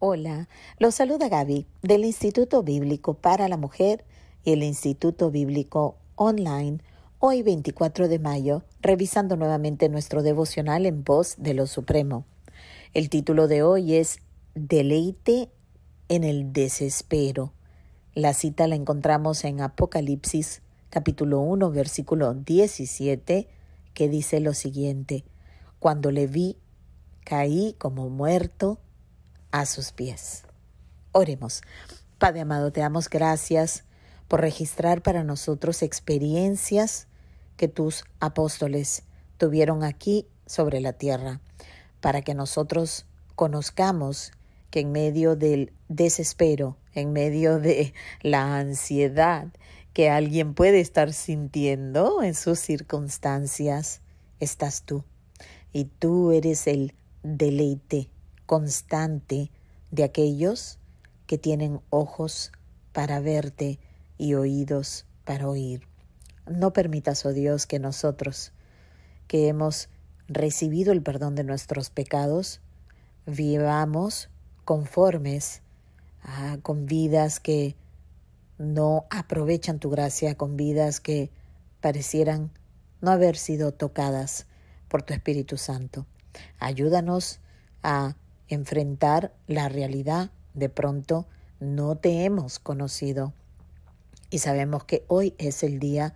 Hola, los saluda Gaby del Instituto Bíblico para la Mujer y el Instituto Bíblico Online, hoy 24 de mayo, revisando nuevamente nuestro devocional en voz de lo Supremo. El título de hoy es Deleite en el desespero. La cita la encontramos en Apocalipsis, capítulo 1, versículo 17, que dice lo siguiente: Cuando le vi, caí como muerto a sus pies. Oremos. Padre amado, te damos gracias por registrar para nosotros experiencias que tus apóstoles tuvieron aquí sobre la tierra, para que nosotros conozcamos que en medio del desespero, en medio de la ansiedad que alguien puede estar sintiendo en sus circunstancias, estás tú. Y tú eres el deleite constante de aquellos que tienen ojos para verte y oídos para oír. No permitas, oh Dios, que nosotros, que hemos recibido el perdón de nuestros pecados, vivamos conformes con vidas que no aprovechan tu gracia, con vidas que parecieran no haber sido tocadas por tu Espíritu Santo. Ayúdanos a enfrentar la realidad. De pronto no te hemos conocido y sabemos que hoy es el día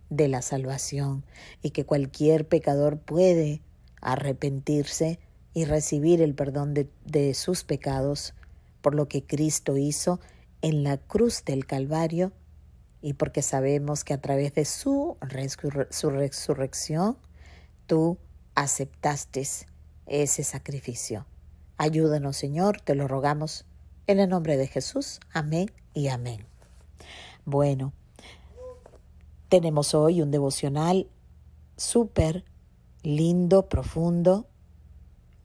de la salvación y que cualquier pecador puede arrepentirse y recibir el perdón de sus pecados por lo que Cristo hizo en la cruz del Calvario, y porque sabemos que a través de su resurrección tú aceptaste ese sacrificio. Ayúdanos, Señor, te lo rogamos en el nombre de Jesús. Amén y amén. Bueno, tenemos hoy un devocional súper lindo, profundo,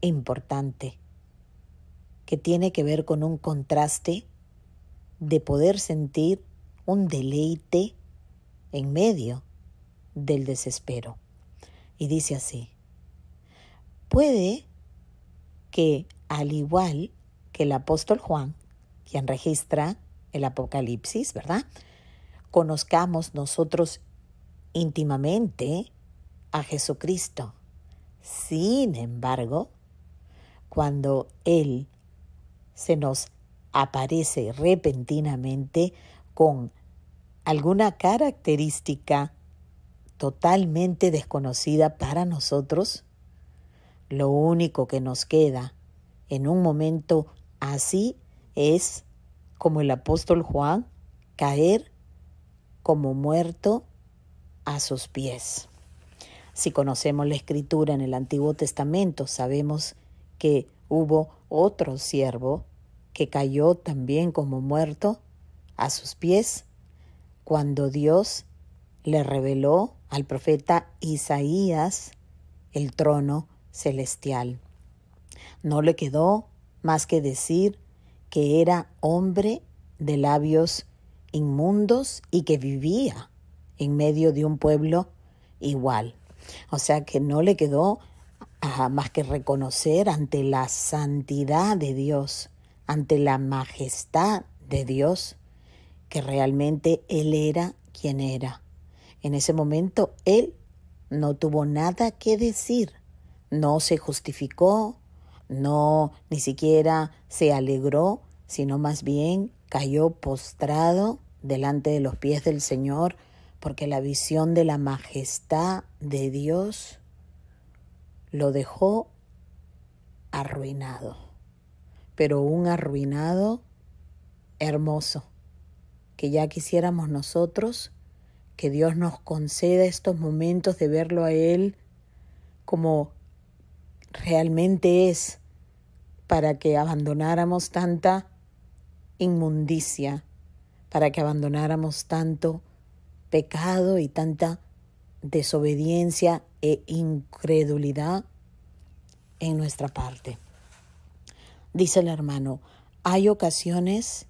importante, que tiene que ver con un contraste de poder sentir un deleite en medio del desespero. Y dice así: puede que, al igual que el apóstol Juan, quien registra el Apocalipsis, ¿verdad?, conozcamos nosotros íntimamente a Jesucristo. Sin embargo, cuando Él se nos aparece repentinamente con alguna característica totalmente desconocida para nosotros, lo único que nos queda en un momento así es, como el apóstol Juan, caer como muerto a sus pies. Si conocemos la Escritura en el Antiguo Testamento, sabemos que hubo otro siervo que cayó también como muerto a sus pies cuando Dios le reveló al profeta Isaías el trono celestial. No le quedó más que decir que era hombre de labios inmundos y que vivía en medio de un pueblo igual. O sea que no le quedó más que reconocer ante la santidad de Dios, ante la majestad de Dios, que realmente Él era quien era. En ese momento Él no tuvo nada que decir, no se justificó, no ni siquiera se alegró, sino más bien cayó postrado delante de los pies del Señor, porque la visión de la majestad de Dios lo dejó arruinado, pero un arruinado hermoso, que ya quisiéramos nosotros que Dios nos conceda estos momentos de verlo a Él como realmente es, para que abandonáramos tanta inmundicia, para que abandonáramos tanto pecado y tanta desobediencia e incredulidad en nuestra parte. Dice el hermano, hay ocasiones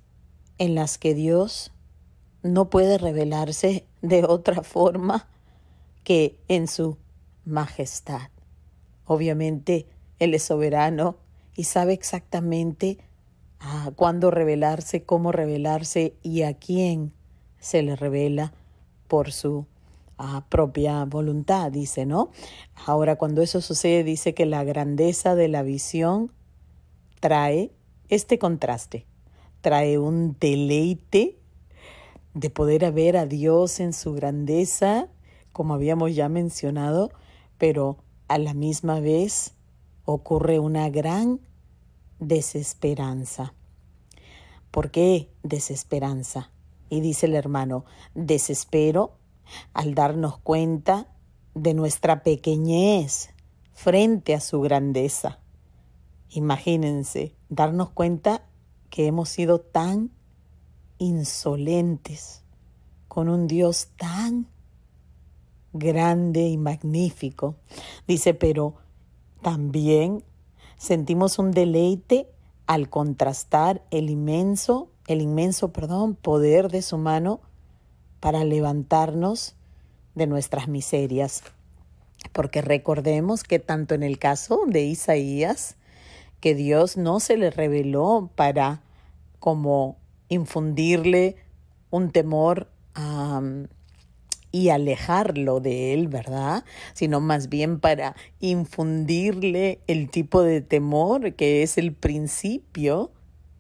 en las que Dios no puede revelarse de otra forma que en su majestad. Obviamente, Él es soberano y sabe exactamente cuándo revelarse, cómo revelarse y a quién se le revela por su propia voluntad, dice, ¿no? Ahora, cuando eso sucede, dice que la grandeza de la visión trae este contraste, trae un deleite de poder ver a Dios en su grandeza, como habíamos ya mencionado, pero a la misma vez ocurre una gran desesperanza. ¿Por qué desesperanza? Y dice el hermano, desespero al darnos cuenta de nuestra pequeñez frente a su grandeza. Imagínense, darnos cuenta que hemos sido tan insolentes con un Dios tan grande y magnífico. Dice, pero también sentimos un deleite al contrastar el inmenso poder de su mano para levantarnos de nuestras miserias. Porque recordemos que tanto en el caso de Isaías, que Dios no se le reveló para como infundirle un temor y alejarlo de él, ¿verdad? Sino más bien para infundirle el tipo de temor que es el principio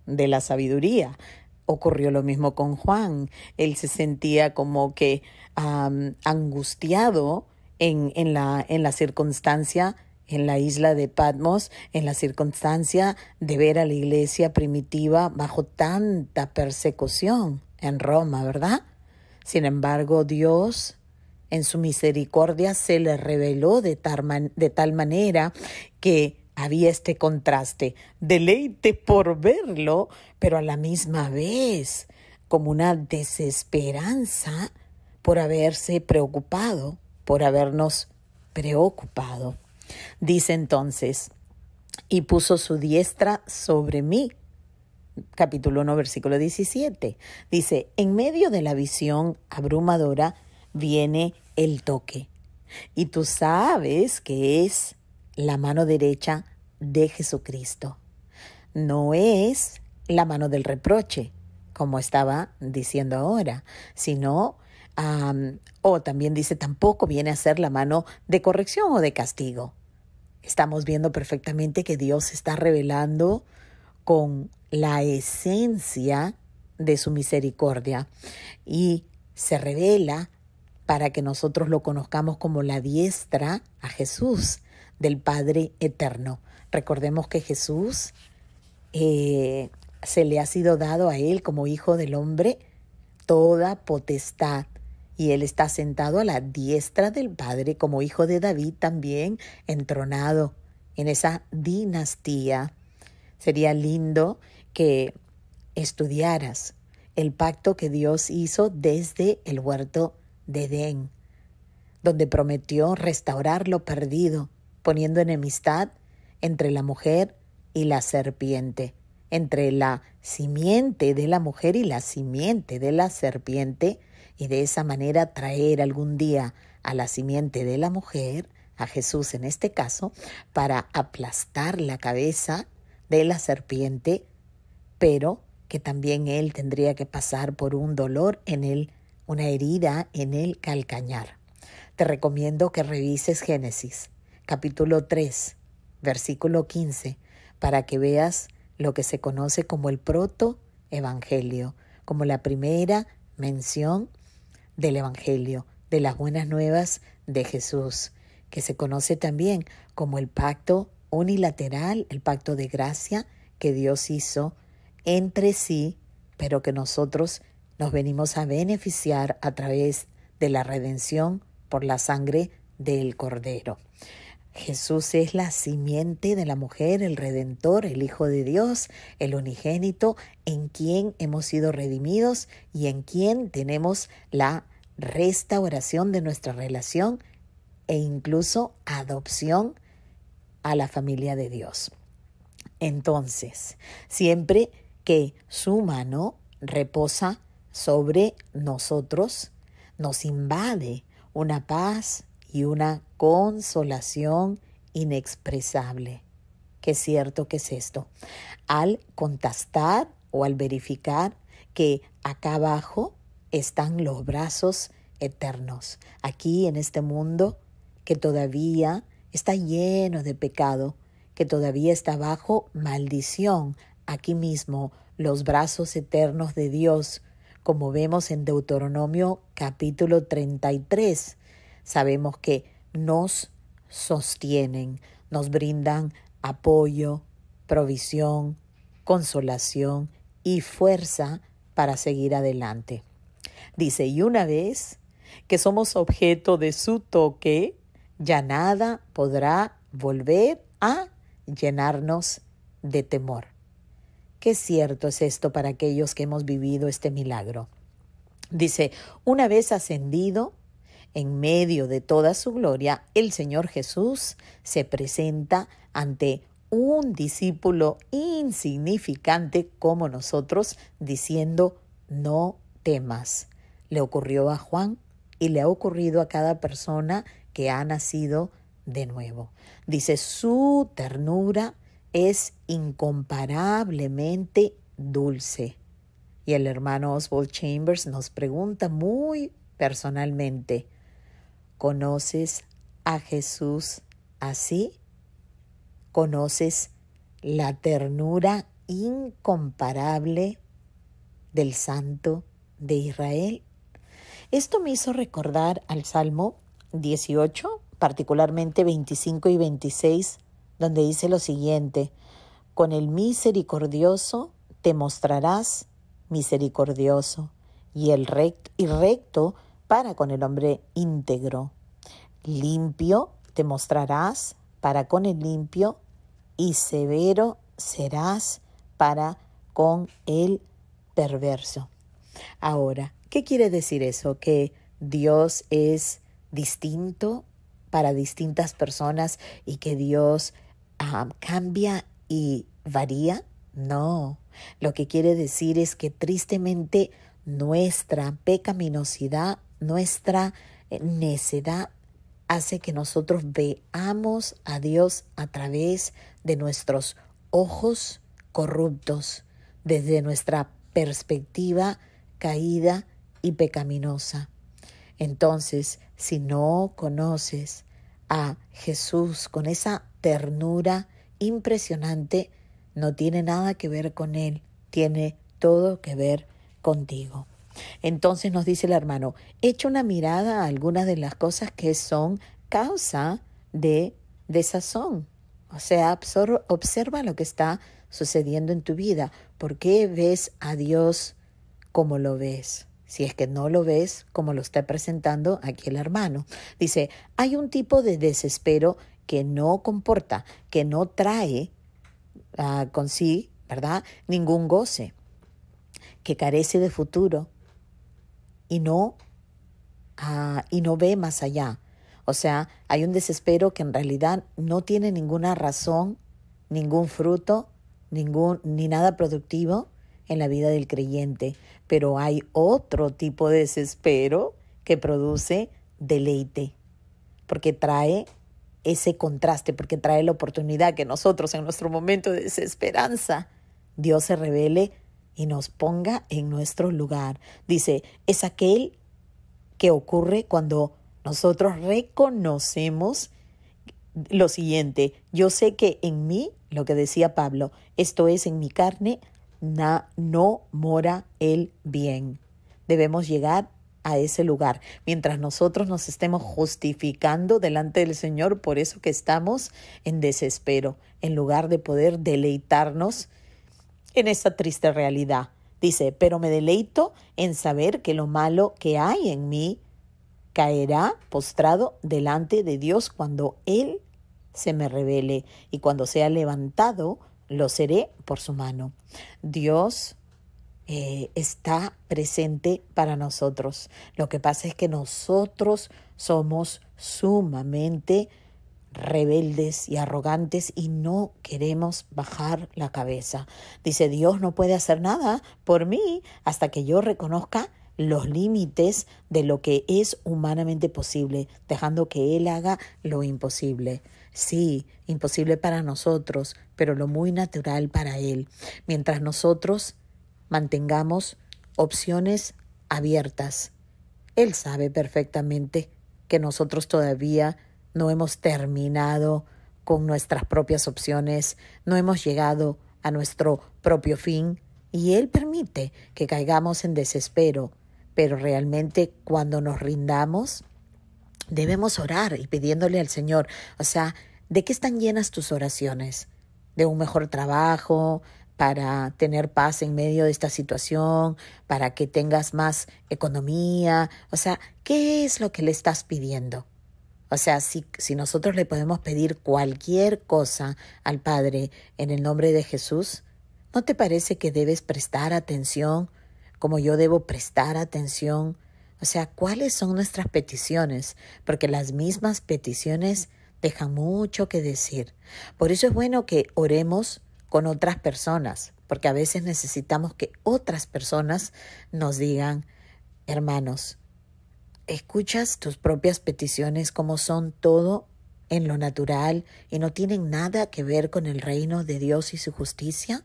de la sabiduría. Ocurrió lo mismo con Juan. Él se sentía como que angustiado en la circunstancia, en la isla de Patmos, en la circunstancia de ver a la iglesia primitiva bajo tanta persecución en Roma, ¿verdad? Sin embargo, Dios, en su misericordia, se le reveló de tal manera que había este contraste, deleite por verlo, pero a la misma vez como una desesperanza por haberse preocupado, por habernos preocupado. Dice entonces, y puso su diestra sobre mí. Capítulo 1, versículo 17. Dice, en medio de la visión abrumadora viene el toque. Y tú sabes que es la mano derecha de Jesucristo. No es la mano del reproche, como estaba diciendo ahora, sino, o también dice, tampoco viene a ser la mano de corrección o de castigo. Estamos viendo perfectamente que Dios está revelando con la esencia de su misericordia y se revela para que nosotros lo conozcamos como la diestra a Jesús del Padre Eterno. Recordemos que Jesús se le ha sido dado a él como hijo del hombre toda potestad y él está sentado a la diestra del Padre como hijo de David también entronado en esa dinastía. Sería lindo que estudiaras el pacto que Dios hizo desde el huerto de Edén, donde prometió restaurar lo perdido, poniendo enemistad entre la mujer y la serpiente, entre la simiente de la mujer y la simiente de la serpiente, y de esa manera traer algún día a la simiente de la mujer, a Jesús en este caso, para aplastar la cabeza de la serpiente, pero que también él tendría que pasar por un dolor en él, una herida en el calcañar. Te recomiendo que revises Génesis, capítulo 3, versículo 15, para que veas lo que se conoce como el protoevangelio, como la primera mención del evangelio, de las buenas nuevas de Jesús, que se conoce también como el pacto unilateral, el pacto de gracia que Dios hizo entre sí, pero que nosotros nos venimos a beneficiar a través de la redención por la sangre del Cordero. Jesús es la simiente de la mujer, el Redentor, el Hijo de Dios, el unigénito, en quien hemos sido redimidos y en quien tenemos la restauración de nuestra relación e incluso adopción a la familia de Dios. Entonces, siempre que su mano reposa sobre nosotros, nos invade una paz y una consolación inexpresable. qué cierto que es esto. Al contestar o al verificar que acá abajo están los brazos eternos. Aquí en este mundo que todavía está lleno de pecado, que todavía está bajo maldición. Aquí mismo los brazos eternos de Dios, como vemos en Deuteronomio capítulo 33, sabemos que nos sostienen, nos brindan apoyo, provisión, consolación y fuerza para seguir adelante. Dice, y una vez que somos objeto de su toque, ya nada podrá volver a llenarnos de temor. Qué cierto es esto para aquellos que hemos vivido este milagro. Dice, una vez ascendido, en medio de toda su gloria, el Señor Jesús se presenta ante un discípulo insignificante como nosotros, diciendo, no temas. Le ocurrió a Juan y le ha ocurrido a cada persona que ha nacido de nuevo. Dice, su ternura es incomparablemente dulce. Y el hermano Oswald Chambers nos pregunta muy personalmente, ¿conoces a Jesús así? ¿Conoces la ternura incomparable del Santo de Israel? Esto me hizo recordar al Salmo 18, particularmente 25 y 26, donde dice lo siguiente, con el misericordioso te mostrarás misericordioso y el recto para con el hombre íntegro. Limpio te mostrarás para con el limpio y severo serás para con el perverso. Ahora, ¿qué quiere decir eso? ¿Que Dios es distinto para distintas personas y que Dios cambia y varía? No, lo que quiere decir es que tristemente nuestra pecaminosidad, nuestra necedad hace que nosotros veamos a Dios a través de nuestros ojos corruptos, desde nuestra perspectiva caída y pecaminosa. Entonces, si no conoces a Jesús con esa ternura impresionante, no tiene nada que ver con Él, tiene todo que ver contigo. Entonces nos dice el hermano, echa una mirada a algunas de las cosas que son causa de desazón. O sea, observa lo que está sucediendo en tu vida. ¿Por qué ves a Dios como lo ves? Si es que no lo ves como lo está presentando aquí el hermano. Dice, hay un tipo de desespero que no comporta, que no trae con sí, ¿verdad?, ningún goce, que carece de futuro y no ve más allá. O sea, hay un desespero que en realidad no tiene ninguna razón, ningún fruto, ni nada productivo en la vida del creyente. Pero hay otro tipo de desespero que produce deleite, porque trae ese contraste, porque trae la oportunidad que nosotros en nuestro momento de desesperanza, Dios se revele y nos ponga en nuestro lugar. Dice, es aquel que ocurre cuando nosotros reconocemos lo siguiente, yo sé que en mí, lo que decía Pablo, esto es, en mi carne, no mora el bien. Debemos llegar a ese lugar, mientras nosotros nos estemos justificando delante del Señor por eso que estamos en desespero, en lugar de poder deleitarnos en esa triste realidad. Dice, pero me deleito en saber que lo malo que hay en mí caerá postrado delante de Dios cuando Él se me revele, y cuando sea levantado, lo seré por su mano. Dios está presente para nosotros. Lo que pasa es que nosotros somos sumamente rebeldes y arrogantes y no queremos bajar la cabeza. Dice, Dios no puede hacer nada por mí hasta que yo reconozca los límites de lo que es humanamente posible, dejando que Él haga lo imposible. Sí, imposible para nosotros, pero lo muy natural para Él. Mientras nosotros mantengamos opciones abiertas, Él sabe perfectamente que nosotros todavía no hemos terminado con nuestras propias opciones, no hemos llegado a nuestro propio fin y Él permite que caigamos en desespero, pero realmente cuando nos rindamos debemos orar y pidiéndole al Señor, o sea, ¿de qué están llenas tus oraciones? ¿De un mejor trabajo, para tener paz en medio de esta situación, para que tengas más economía? O sea, ¿qué es lo que le estás pidiendo? O sea, si nosotros le podemos pedir cualquier cosa al Padre en el nombre de Jesús, ¿no te parece que debes prestar atención como yo debo prestar atención? O sea, ¿cuáles son nuestras peticiones? Porque las mismas peticiones dejan mucho que decir. Por eso es bueno que oremos con otras personas, porque a veces necesitamos que otras personas nos digan, hermanos, ¿escuchas tus propias peticiones como son todo en lo natural y no tienen nada que ver con el reino de Dios y su justicia?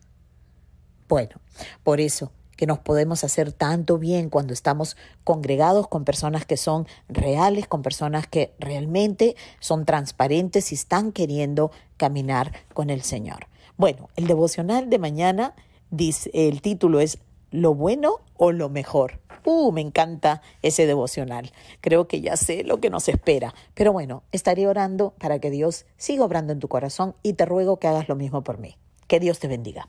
Bueno, por eso que nos podemos hacer tanto bien cuando estamos congregados con personas que son reales, con personas que realmente son transparentes y están queriendo caminar con el Señor. Bueno, el devocional de mañana, dice, el título es ¿Lo bueno o lo mejor? Me encanta ese devocional. Creo que ya sé lo que nos espera. Pero bueno, estaré orando para que Dios siga obrando en tu corazón y te ruego que hagas lo mismo por mí. Que Dios te bendiga.